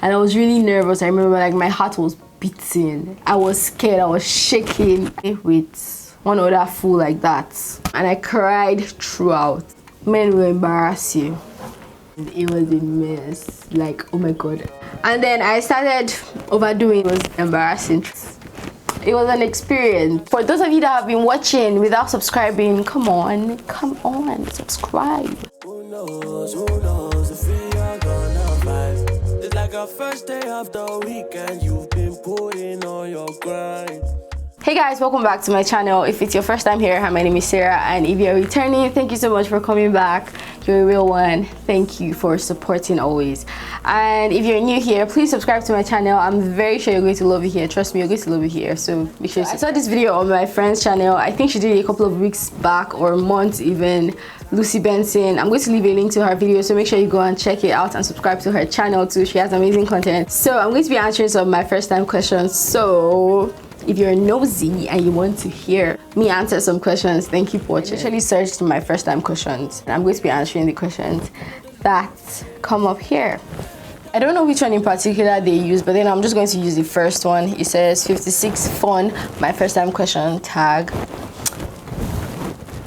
and I was really nervous. I remember like my heart was beating, I was scared, I was shaking with one other fool like that, and I cried throughout. Men will embarrass you. It was a mess, like, oh my god. And then I started overdoing. It was embarrassing. It was an experience. For those of you that have been watching without subscribing, come on, subscribe. Who knows if we are gonna vibe. It's like our first day of the weekend. You've been putting on your grind. Hey guys, welcome back to my channel. If it's your first time here, hi, my name is Sarah, and if you're returning, thank you so much for coming back. You're a real one. Thank you for supporting always. And if you're new here, please subscribe to my channel. I'm very sure you're going to love it here. Trust me, you're going to love it here. So make sure. I saw this video on my friend's channel. I think she did it a couple of weeks back or months even. Lucy Benson. I'm going to leave a link to her video, so make sure you go and check it out and subscribe to her channel too. She has amazing content. So I'm going to be answering some of my first time questions. So if you're nosy and you want to hear me answer some questions, then keep watching. I actually searched my first time questions, and I'm going to be answering the questions that come up here. I don't know which one in particular they use, but then I'm just going to use the first one. It says 56 fun, my first time question tag.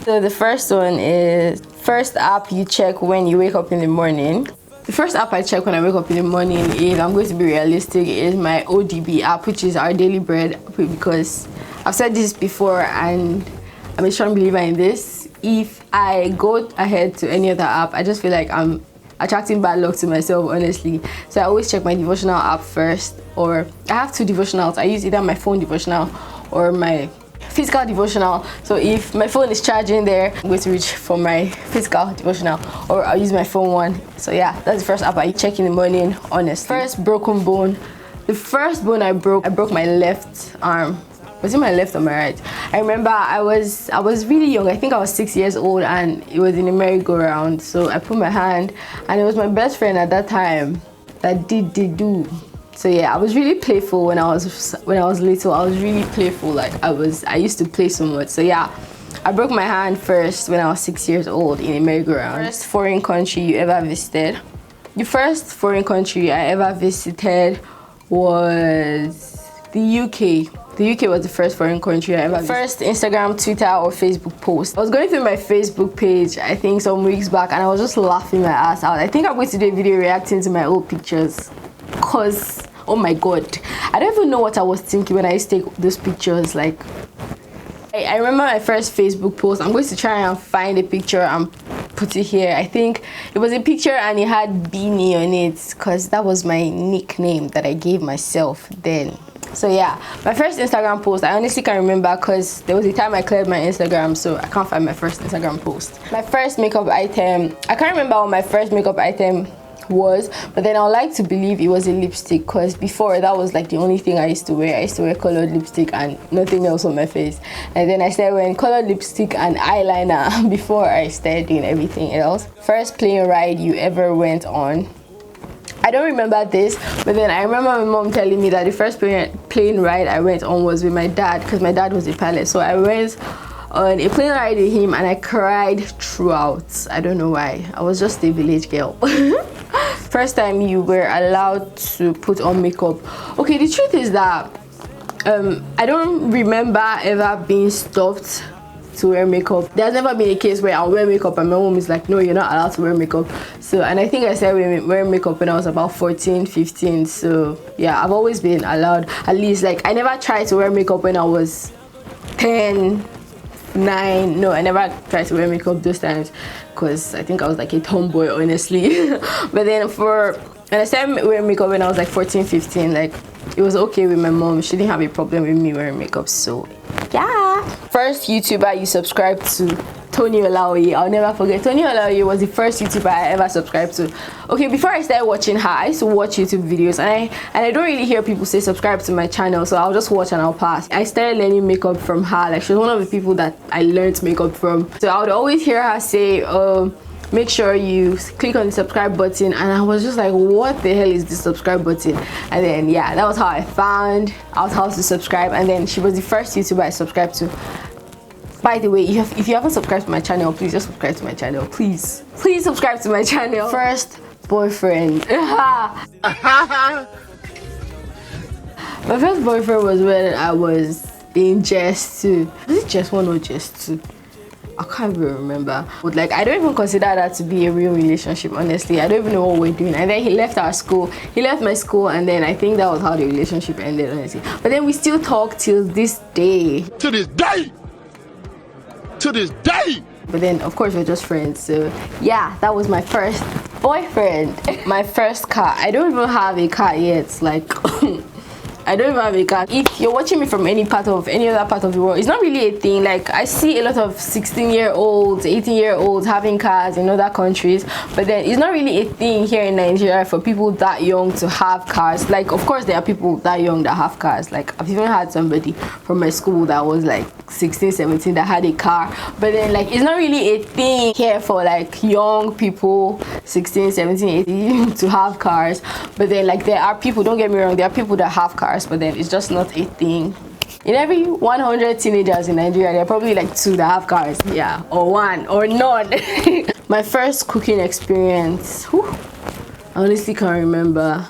So the first one is, first app you check when you wake up in the morning. The first app I check when I wake up in the morning, if I'm going to be realistic, is my ODB app, which is Our Daily Bread, because I've said this before and I'm a strong believer in this. If I go ahead to any other app, I just feel like I'm attracting bad luck to myself, honestly. So I always check my devotional app first, or I have two devotionals. I use either my phone devotional or my physical devotional. So if my phone is charging there, I'm going to reach for my physical devotional, or I'll use my phone one. So yeah, that's the first app I check in the morning, honestly. First broken bone. The first bone I broke my left arm. Was it my left or my right? I remember I was really young. I think I was 6 years old, and it was in a merry-go-round. So I put my hand, and it was my best friend at that time that did do. So yeah, I was really playful when I was little. I was really playful. Like I used to play so much. So yeah, I broke my hand first when I was 6 years old in a merry-go-round. First foreign country you ever visited? The first foreign country I ever visited was the UK. The UK was the first foreign country I ever visited. First Instagram, Twitter, or Facebook post. I was going through my Facebook page, I think some weeks back, and I was just laughing my ass out. I think I'm going to do a video reacting to my old pictures, cause oh my god, I don't even know what I was thinking when I used to take those pictures. Like I remember my first Facebook post. I'm going to try and find a picture and put it here. I think it was a picture and it had Beanie on it, because that was my nickname that I gave myself then. So yeah, my first Instagram post, I honestly can't remember, because there was a time I cleared my Instagram, so I can't find my first Instagram post. My first makeup item, I can't remember what my first makeup item was, but then I would like to believe it was a lipstick, because before that was like the only thing I used to wear. I used to wear colored lipstick and nothing else on my face, and then I started wearing colored lipstick and eyeliner before I started doing everything else. First plane ride you ever went on? I don't remember this, but then I remember my mom telling me that the first plane ride I went on was with my dad, because my dad was a pilot. So I went on a plane ride with him and I cried throughout. I don't know why. I was just a village girl. First time you were allowed to put on makeup. Okay, the truth is that I don't remember ever being stopped to wear makeup. There's never been a case where I'll wear makeup and my mom is like, no, you're not allowed to wear makeup. So, and I think I started wearing makeup when I was about 14, 15. So yeah, I've always been allowed, at least. Like I never tried to wear makeup when I was 10, 9. No, I never tried to wear makeup those times, because I think I was like a tomboy, honestly. But then and I started wearing makeup when I was like 14, 15. Like it was okay with my mom. She didn't have a problem with me wearing makeup. So yeah. First YouTuber you subscribed to? Tony Olaoye. I'll never forget. Tony Olaoye was the first YouTuber I ever subscribed to. Okay, before I started watching her, I used to watch YouTube videos, and I don't really hear people say subscribe to my channel, so I'll just watch and I'll pass. I started learning makeup from her. Like she was one of the people that I learned makeup from. So I would always hear her say, make sure you click on the subscribe button, and I was just like, what the hell is the subscribe button? And then yeah, that was how I found out how to subscribe, and then she was the first YouTuber I subscribed to. By the way, if you haven't subscribed to my channel, please just subscribe to my channel. Please subscribe to my channel. First boyfriend. My first boyfriend was when I was in JS2. Was it JS1 or JS2? I can't even remember. But like, I don't even consider that to be a real relationship, honestly. I don't even know what we're doing. And then he left our school. He left my school, and then I think that was how the relationship ended, honestly. But then we still talk till this day. To this day! To this day! But then, of course, we're just friends. So yeah, that was my first boyfriend. My first car. I don't even have a car yet. Like, I don't even have a car. If you're watching me from any other part of the world, it's not really a thing. Like, I see a lot of 16-year-olds, 18-year-olds having cars in other countries, but then it's not really a thing here in Nigeria for people that young to have cars. Like, of course, there are people that young that have cars. Like, I've even had somebody from my school that was like 16, 17 that had a car, but then like, it's not really a thing here for like young people, 16, 17, 18 to have cars. But then like, there are people, don't get me wrong, there are people that have cars, but then it's just not a thing. In every 100 teenagers in Nigeria, there are probably like 2 that have cars. Yeah, or 1 or none. My first cooking experience, whew, I honestly can't remember.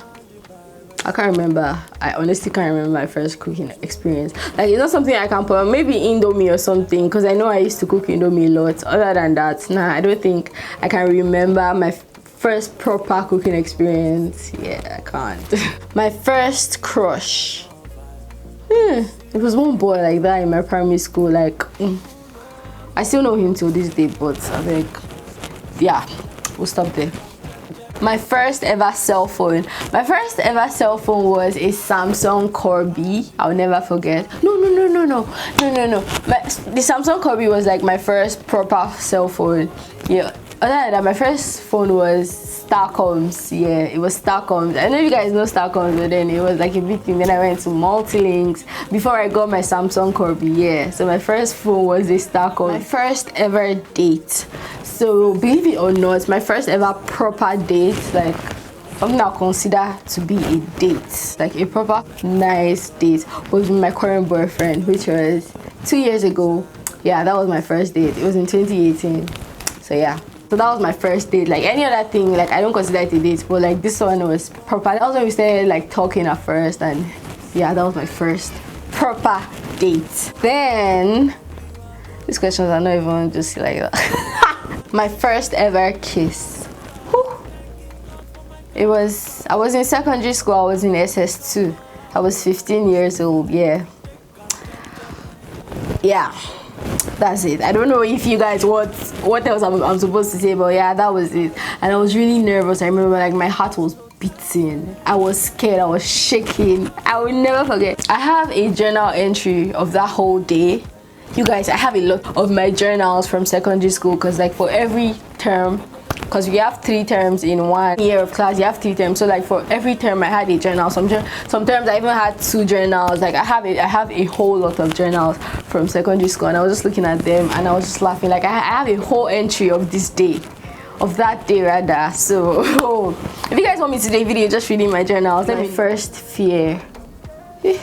I honestly can't remember my first cooking experience. Like, it's not something I can put on. Maybe Indomie or something, because I know I used to cook Indomie a lot. Other than that, nah, I don't think I can remember my first proper cooking experience. Yeah, I can't. My first crush. It was one boy like that in my primary school. Like, I still know him till this day, but I think, yeah, we'll stop there. My first ever cell phone. My first ever cell phone was a Samsung Corby. I'll never forget. No. The Samsung Corby was like my first proper cell phone. Yeah. Other than that, my first phone was Starcoms. Yeah, it was Starcoms. I don't know if you guys know Starcoms, but then it was like a big thing. Then I went to Multilinks before I got my Samsung Corby. Yeah, so my first phone was a Starcoms. My first ever date. So believe it or not, my first ever proper date, like something I'll consider to be a date, like a proper nice date, was with my current boyfriend, which was 2 years ago. Yeah, that was my first date. It was in 2018. So yeah. So that was my first date. Like any other thing, like I don't consider it a date, but like this one was proper. That was when we started like talking at first, and yeah, that was my first proper date. Then these questions are not even just like that. My first ever kiss. Whew. I was in secondary school. I was in SS2. I was 15 years old. Yeah, that's it. I don't know if you guys what else I'm supposed to say, but yeah, that was it. And I was really nervous. I remember like my heart was beating. I was scared. I was shaking. I will never forget. I have a journal entry of that whole day. You guys, I have a lot of my journals from secondary school, because like for every term, because we have 3 terms in 1 year of class, you have 3 terms, so like for every term I had a journal. Some terms I even had 2 journals. Like I have a whole lot of journals from secondary school, and I was just looking at them and I was just laughing. Like I have a whole entry of this day, of that day rather. So if you guys want me to do a video just reading my journals, my first fear. I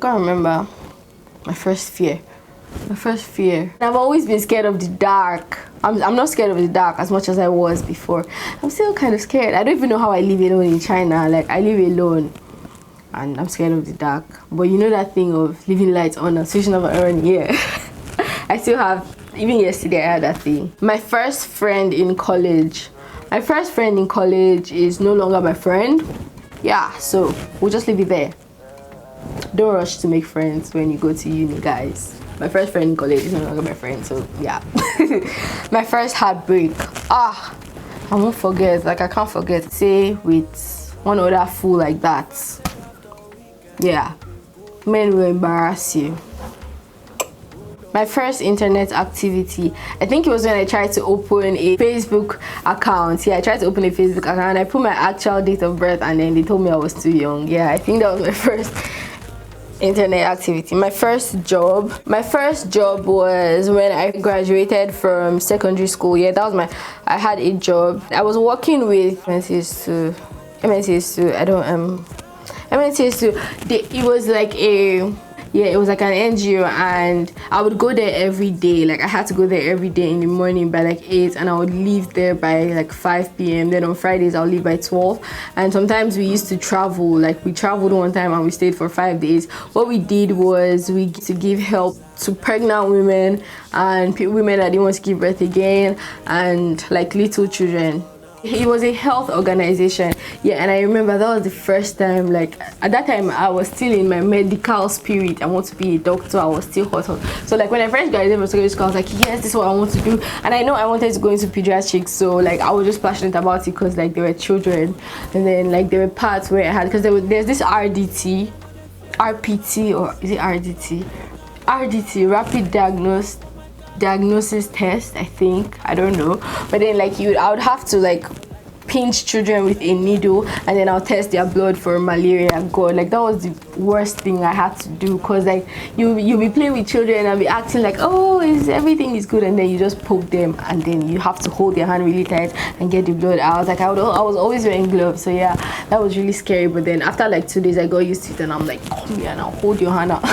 can't remember my first fear. I've always been scared of the dark. I'm not scared of the dark as much as I was before. I'm still kind of scared. I don't even know how I live alone in China. Like I live alone and I'm scared of the dark. But you know that thing of leaving lights on and switching off on? Yeah. I still have, even yesterday I had that thing. My first friend in college. My first friend in college is no longer my friend. Yeah, so we'll just leave it there. Don't rush to make friends when you go to uni, guys. My first friend in college is no longer my friend, so yeah. My first heartbreak. I won't forget. Like I can't forget. Say with one other fool like that. Yeah, men will embarrass you. My first internet activity, I think it was when I tried to open a Facebook account. Yeah, I tried to open a Facebook account and I put my actual date of birth, and then they told me I was too young. Yeah, I think that was my first internet activity. My first job was when I graduated from secondary school. Yeah, that was I had a job. I was working with MNCS2. It was like Yeah, it was like an NGO, and I would go there every day. Like I had to go there every day in the morning by like 8, and I would leave there by like 5 p.m. Then on Fridays I'll leave by 12. And sometimes we used to travel. Like we traveled one time and we stayed for 5 days. What we did was we to give help to pregnant women and women that didn't want to give birth again, and like little children. It was a health organization. Yeah, and I remember that was the first time, like at that time I was still in my medical spirit. I want to be a doctor. I was still hot. So like when I first graduated from secondary school, I was like, yes, this is what I want to do. And I know I wanted to go into pediatrics, so like I was just passionate about it because like they were children. And then like there were parts where I had, because there's this RDT, RPT, or is it RDT? RDT, rapid diagnosis test, I think. I don't know. But then like I would have to like pinch children with a needle, and then I'll test their blood for malaria. God, like that was the worst thing I had to do, because like you'll be playing with children and be acting like, oh, everything is good, and then you just poke them, and then you have to hold their hand really tight and get the blood out. Like I was always wearing gloves, so yeah, that was really scary. But then after like 2 days I got used to it, and I'm like, come here and I'll hold your hand out.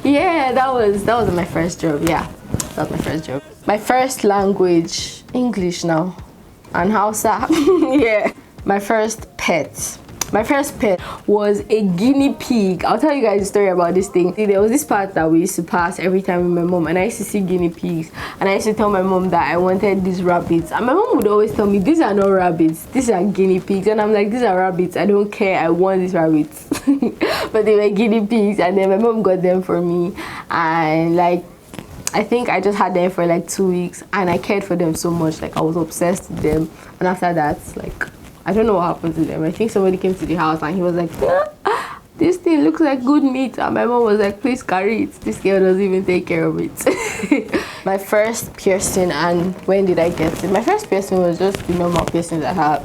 Yeah, that was my first job. Yeah, that was my first job. My first language, English now, and Hausa. Yeah. My first pet was a guinea pig. I'll tell you guys a story about this thing. See, there was this part that we used to pass every time with my mom, and I used to see guinea pigs, and I used to tell my mom that I wanted these rabbits, and my mom would always tell me, these are not rabbits, these are guinea pigs. And I'm like, these are rabbits, I don't care, I want these rabbits. But they were guinea pigs, and then my mom got them for me, and like I think I just had them for like 2 weeks, and I cared for them so much. Like I was obsessed with them. And after that, like I don't know what happened to them. I think somebody came to the house and he was like, this thing looks like good meat, and my mom was like, please carry it, this girl doesn't even take care of it. My first piercing, and when did I get it? My first piercing was just the normal piercings I have,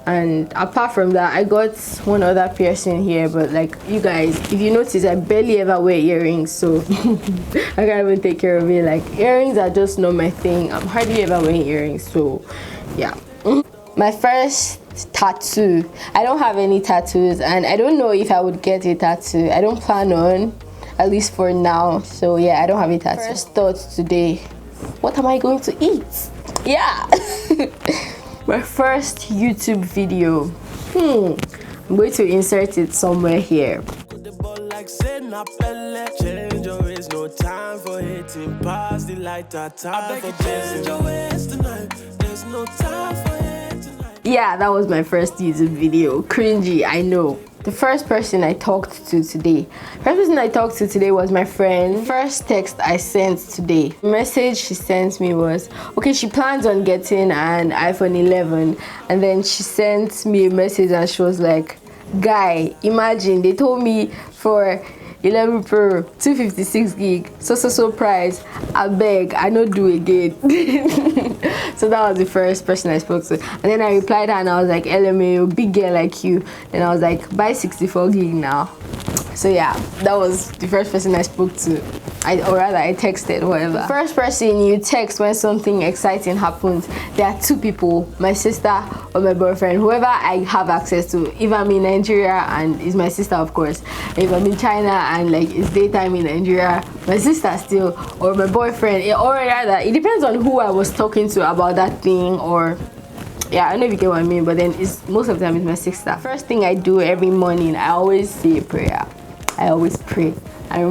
and apart from that I got one other piercing here. But like you guys, if you notice, I barely ever wear earrings, so I can't even take care of it. Like earrings are just not my thing. I'm hardly ever wearing earrings, so yeah. My first tattoo, I don't have any tattoos, and I don't know if I would get a tattoo. I don't plan on, at least for now. So yeah, I don't have a tattoo. First thought today, what am I going to eat? Yeah. My first YouTube video, I'm going to insert it somewhere here. Change your ways, no time for hitting past the light. Change your ways tonight. There's no time for it tonight. Yeah, that was my first YouTube video. Cringy, I know. The first person I talked to today. Was my friend. First text I sent today. The message she sent me was, okay, she plans on getting an iPhone 11, and then she sent me a message and she was like, guy, imagine they told me for 11 Pro 256 gig so price, I beg, I no do again. So that was the first person I spoke to, and then I replied her and I was like, LMAO, big girl like you. Then I was like, buy 64 gig now. So yeah, that was the first person I spoke to, or rather I texted, whatever. The first person you text when something exciting happens, there are two people, my sister or my boyfriend, whoever I have access to. If I'm in Nigeria, and it's my sister, of course. If I'm in China and like it's daytime in Nigeria, my sister still, or my boyfriend, or rather it depends on who I was talking to about that thing. Or yeah, I don't know if you get what I mean, but then it's most of the time it's my sister. First thing I do every morning, I always say a prayer. I always pray. I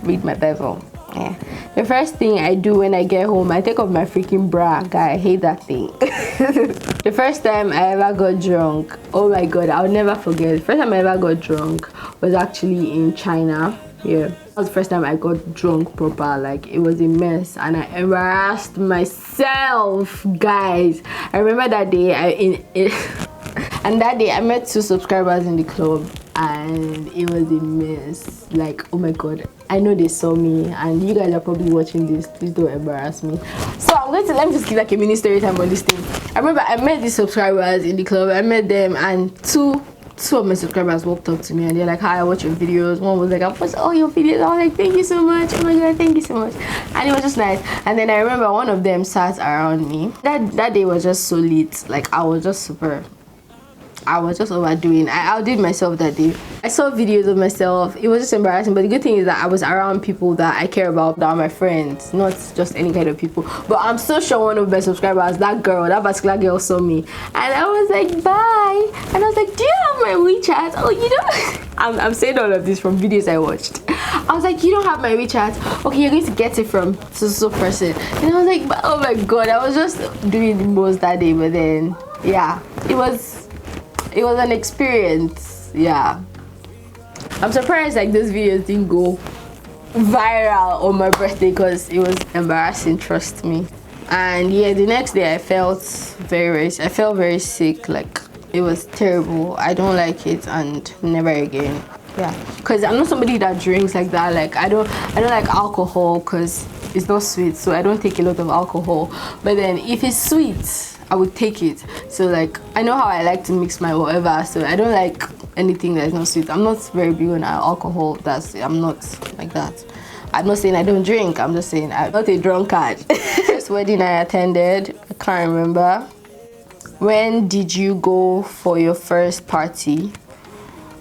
read my Bible. Yeah. The first thing I do when I get home, I take off my freaking bra. Guy, I hate that thing. The first time I ever got drunk, oh my god, I'll never forget. The first time I ever got drunk was actually in China. Yeah, that was the first time I got drunk proper. Like it was a mess, and I embarrassed myself, guys. I remember that day and that day I met 2 subscribers in the club, and it was a mess. Like, oh my god, I know they saw me, and you guys are probably watching this. Please don't embarrass me. So let me just give like a mini story time on this thing. I remember I met these subscribers in the club. I met them, and two of my subscribers walked up to me and they're like, hi, I watch your videos. One was like, I watch all your videos. I was like, thank you so much. Oh my god, thank you so much. And it was just nice. And then I remember one of them sat around me. That day was just so lit. Like I was just super I was just overdoing. I outdid myself that day. I saw videos of myself. It was just embarrassing, but the good thing is that I was around people that I care about, that are my friends, not just any kind of people. But I'm so sure one of my subscribers, that particular girl saw me, and I was like, bye. And I was like, do you have my WeChat? Oh, you don't? I'm saying all of this from videos I watched. I was like, you don't have my WeChat? Okay, you're going to get it from so person. And I was like, oh my god, I was just doing the most that day. But then, yeah, it was an experience. Yeah, I'm surprised like those videos didn't go viral on my birthday because it was embarrassing, trust me. And yeah, the next day I felt very sick. Like, it was terrible. I don't like it, and never again. Yeah, because I'm not somebody that drinks like that. Like, I don't like alcohol because it's not sweet, so I don't take a lot of alcohol. But then if it's sweet, I would take it. So like, I know how I like to mix my whatever, so I don't like anything that's not sweet. I'm not very big on alcohol. I'm not like that. I'm not saying I don't drink, I'm just saying I'm not a drunkard. This wedding I attended, I can't remember. When did you go for your first party?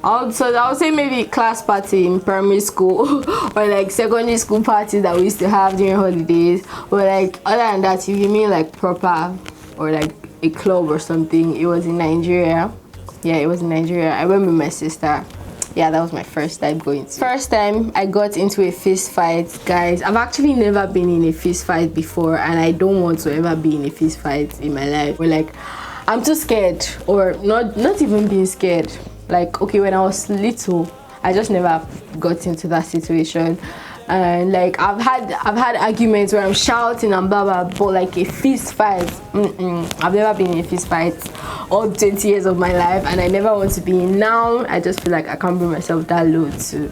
So I would say maybe class party in primary school or like secondary school parties that we used to have during holidays. But like, other than that, if you mean like proper or like a club or something, it was in Nigeria. Yeah, it was in Nigeria. I went with my sister. Yeah, that was my first time going to. First time I got into a fist fight, guys. I've actually never been in a fist fight before, and I don't want to ever be in a fist fight in my life. Or like, I'm too scared, or not even being scared. Like, okay, when I was little, I just never got into that situation. And like, I've had arguments where I'm shouting and blah blah, but like a fist fight, I've never been in a fist fight all 20 years of my life, and I never want to be in. Now I just feel like I can't bring myself that low to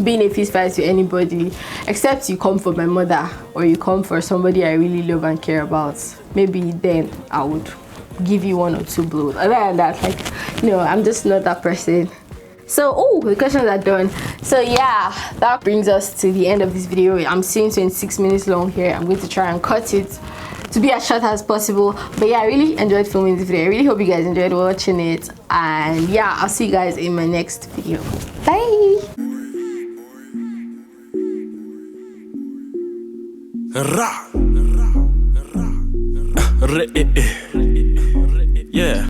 be in a fist fight to anybody, except you come for my mother or you come for somebody I really love and care about. Maybe then I would give you 1 or 2 blows. Other than that, like, no, I'm just not that person. So, the questions are done. So yeah, that brings us to the end of this video. I'm seeing 26 minutes long here. I'm going to try and cut it to be as short as possible. But yeah, I really enjoyed filming this video. I really hope you guys enjoyed watching it. And yeah, I'll see you guys in my next video. Bye. Yeah.